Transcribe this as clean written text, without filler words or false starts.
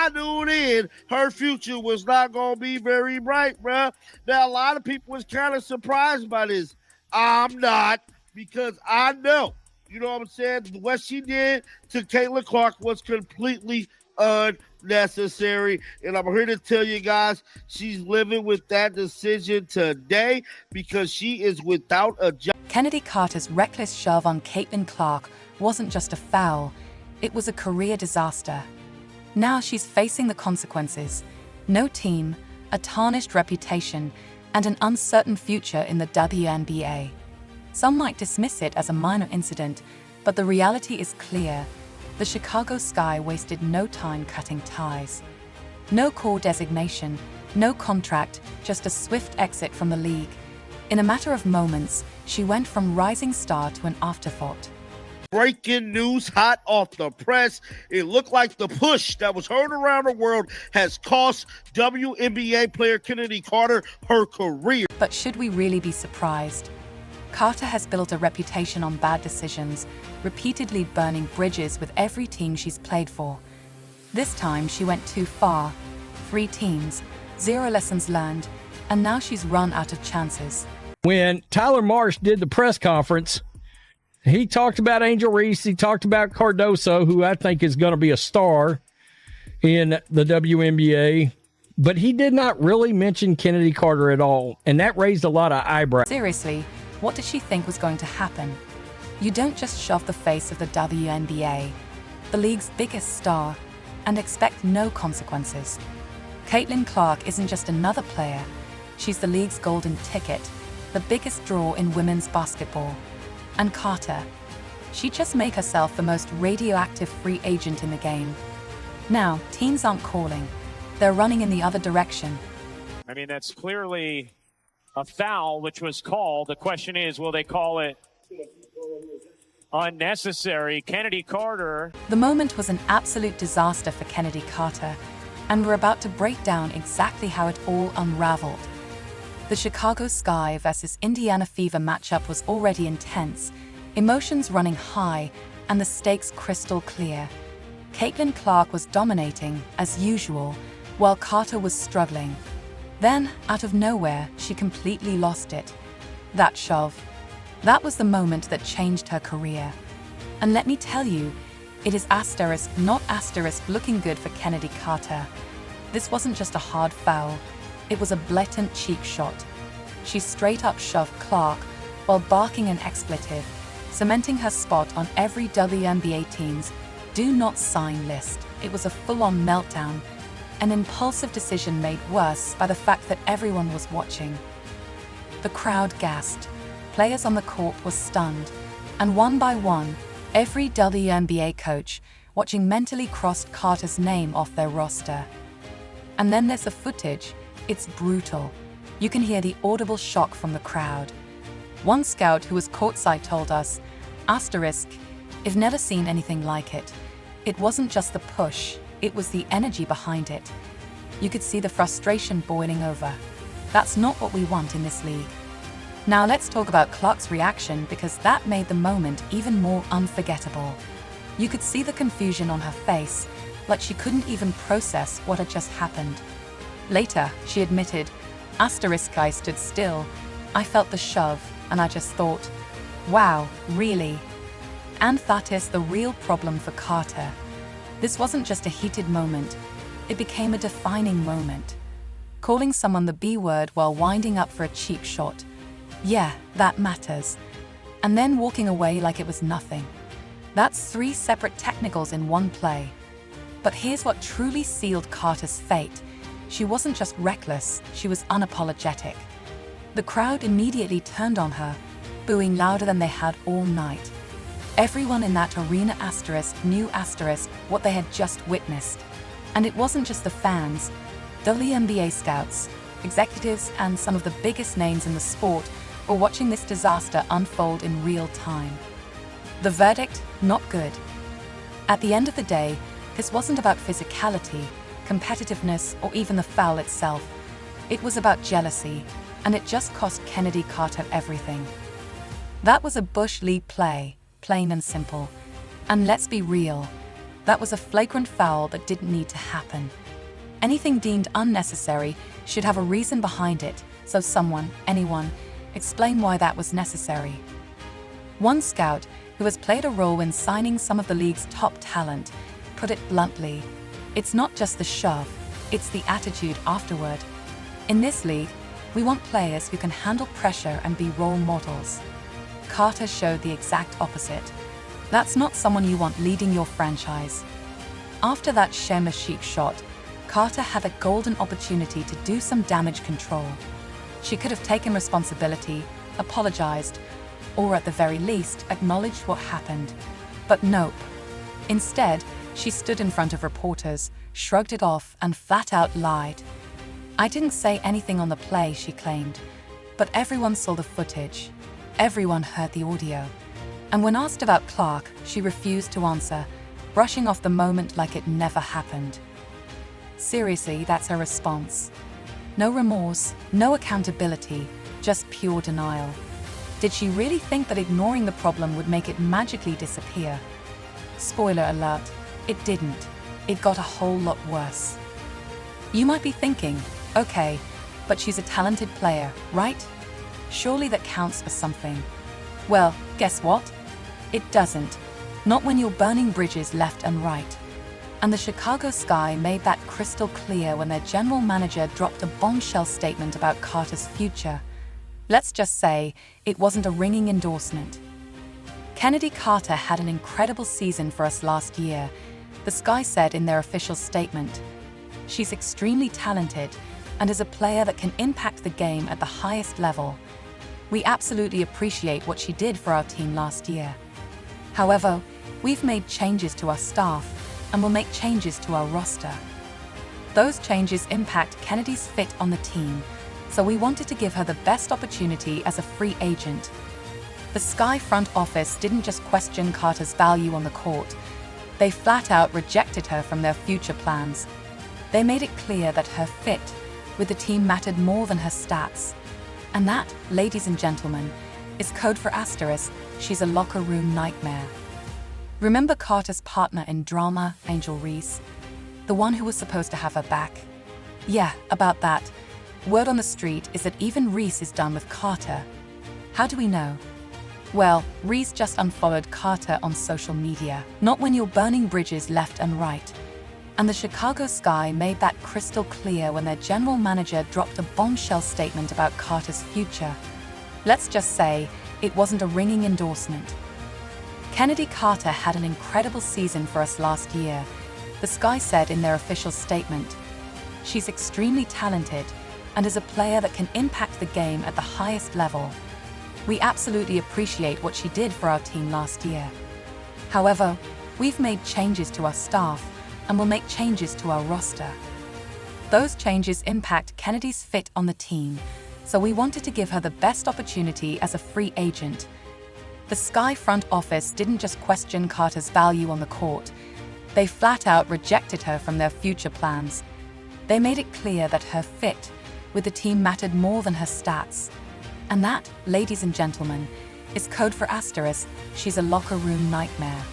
I knew then her future was not going to be very bright, bruh. Now, a lot of people was kind of surprised by this. I'm not, because I know, you know what I'm saying? What she did to Caitlin Clark was completely unnecessary. And I'm here to tell you guys, she's living with that decision today because she is without a job. Chennedy Carter's reckless shove on Caitlin Clark wasn't just a foul, it was a career disaster. Now she's facing the consequences. No team, a tarnished reputation, and an uncertain future in the WNBA. Some might dismiss it as a minor incident, but the reality is clear. The Chicago Sky wasted no time cutting ties. No core designation, no contract, just a swift exit from the league. In a matter of moments, she went from rising star to an afterthought. Breaking news hot off the press. It looked like the push that was heard around the world has cost WNBA player Chennedy Carter her career. But should we really be surprised? Carter has built a reputation on bad decisions, repeatedly burning bridges with every team she's played for. This time she went too far. 3 teams, 0 lessons learned, and now she's run out of chances. When Tyler Marsh did the press conference, he talked about Angel Reese. He talked about Cardoso, who I think is going to be a star in the WNBA. But he did not really mention Chennedy Carter at all, and that raised a lot of eyebrows. Seriously, what did she think was going to happen? You don't just shove the face of the WNBA, the league's biggest star, and expect no consequences. Caitlin Clark isn't just another player. She's the league's golden ticket, the biggest draw in women's basketball. And Carter, she just made herself the most radioactive free agent in the game. Now, teams aren't calling. They're running in the other direction. I mean, that's clearly a foul, which was called. The question is, will they call it unnecessary? Chennedy Carter. The moment was an absolute disaster for Chennedy Carter, and we're about to break down exactly how it all unraveled. The Chicago Sky versus Indiana Fever matchup was already intense, emotions running high, and the stakes crystal clear. Caitlin Clark was dominating, as usual, while Carter was struggling. Then, out of nowhere, she completely lost it. That shove. That was the moment that changed her career. And let me tell you, it is asterisk, not asterisk, looking good for Chennedy Carter. This wasn't just a hard foul. It was a blatant cheek shot. She straight up shoved Clark while barking an expletive, cementing her spot on every WNBA team's do not sign list. It was a full-on meltdown, an impulsive decision made worse by the fact that everyone was watching. The crowd gasped, players on the court were stunned, and one by one, every WNBA coach watching mentally crossed Carter's name off their roster. And then there's the footage. It's brutal. You can hear the audible shock from the crowd. One scout who was courtside told us, asterisk, "I've never seen anything like it. It wasn't just the push, it was the energy behind it." You could see the frustration boiling over. That's not what we want in this league. Now let's talk about Clark's reaction, because that made the moment even more unforgettable. You could see the confusion on her face, like she couldn't even process what had just happened. Later, she admitted, asterisk, "I stood still. I felt the shove, and I just thought, wow, really?" And that is the real problem for Carter. This wasn't just a heated moment. It became a defining moment. Calling someone the B word while winding up for a cheap shot. Yeah, that matters. And then walking away like it was nothing. That's 3 separate technicals in one play. But here's what truly sealed Carter's fate. She wasn't just reckless, she was unapologetic. The crowd immediately turned on her, booing louder than they had all night. Everyone in that arena knew what they had just witnessed. And it wasn't just the fans. WNBA scouts, executives, and some of the biggest names in the sport were watching this disaster unfold in real time. The verdict, not good. At the end of the day, this wasn't about physicality, competitiveness, or even the foul itself. It was about jealousy, and it just cost Chennedy Carter everything. That was a Bush League play, plain and simple. And let's be real, That was a flagrant foul that didn't need to happen. Anything deemed unnecessary should have a reason behind it, so someone, anyone, explain why that was necessary. One scout, who has played a role in signing some of the league's top talent, put it bluntly, "It's not just the shove, it's the attitude afterward. In this league, we want players who can handle pressure and be role models." Carter showed the exact opposite. That's not someone you want leading your franchise. After that Shema Chic shot, Carter had a golden opportunity to do some damage control. She could have taken responsibility, apologized, or at the very least acknowledged what happened. But nope. Instead, she stood in front of reporters, shrugged it off, and flat out lied. "I didn't say anything on the play," she claimed, but everyone saw the footage. Everyone heard the audio. And when asked about Clark, she refused to answer, brushing off the moment like it never happened. Seriously, that's her response. No remorse, no accountability, just pure denial. Did she really think that ignoring the problem would make it magically disappear? Spoiler alert, it didn't. It got a whole lot worse. You might be thinking, okay, but she's a talented player, right? Surely that counts for something. Well, guess what? It doesn't. Not when you're burning bridges left and right. And the Chicago Sky made that crystal clear when their general manager dropped a bombshell statement about Carter's future. Let's just say it wasn't a ringing endorsement. Chennedy Carter had an incredible season for us last year, the Sky said in their official statement. She's extremely talented and is a player that can impact the game at the highest level. We absolutely appreciate what she did for our team last year. However, we've made changes to our staff and will make changes to our roster. Those changes impact Kennedy's fit on the team, so we wanted to give her the best opportunity as a free agent. The Sky front office didn't just question Carter's value on the court, they flat out rejected her from their future plans. They made it clear that her fit with the team mattered more than her stats. And that, ladies and gentlemen, is code for asterisk, she's a locker room nightmare. Remember Carter's partner in drama, Angel Reese? The one who was supposed to have her back? Yeah, about that. Word on the street is that even Reese is done with Carter. How do we know? Well, Reese just unfollowed Carter on social media. Not when you're burning bridges left and right. And the Chicago Sky made that crystal clear when their general manager dropped a bombshell statement about Carter's future. Let's just say it wasn't a ringing endorsement. Chennedy Carter had an incredible season for us last year, the Sky said in their official statement. She's extremely talented and is a player that can impact the game at the highest level. We absolutely appreciate what she did for our team last year. However, we've made changes to our staff and will make changes to our roster. Those changes impact Kennedy's fit on the team, so we wanted to give her the best opportunity as a free agent. The Sky front office didn't just question Carter's value on the court, they flat out rejected her from their future plans. They made it clear that her fit with the team mattered more than her stats. And that, ladies and gentlemen, is code for asterisk, she's a locker room nightmare.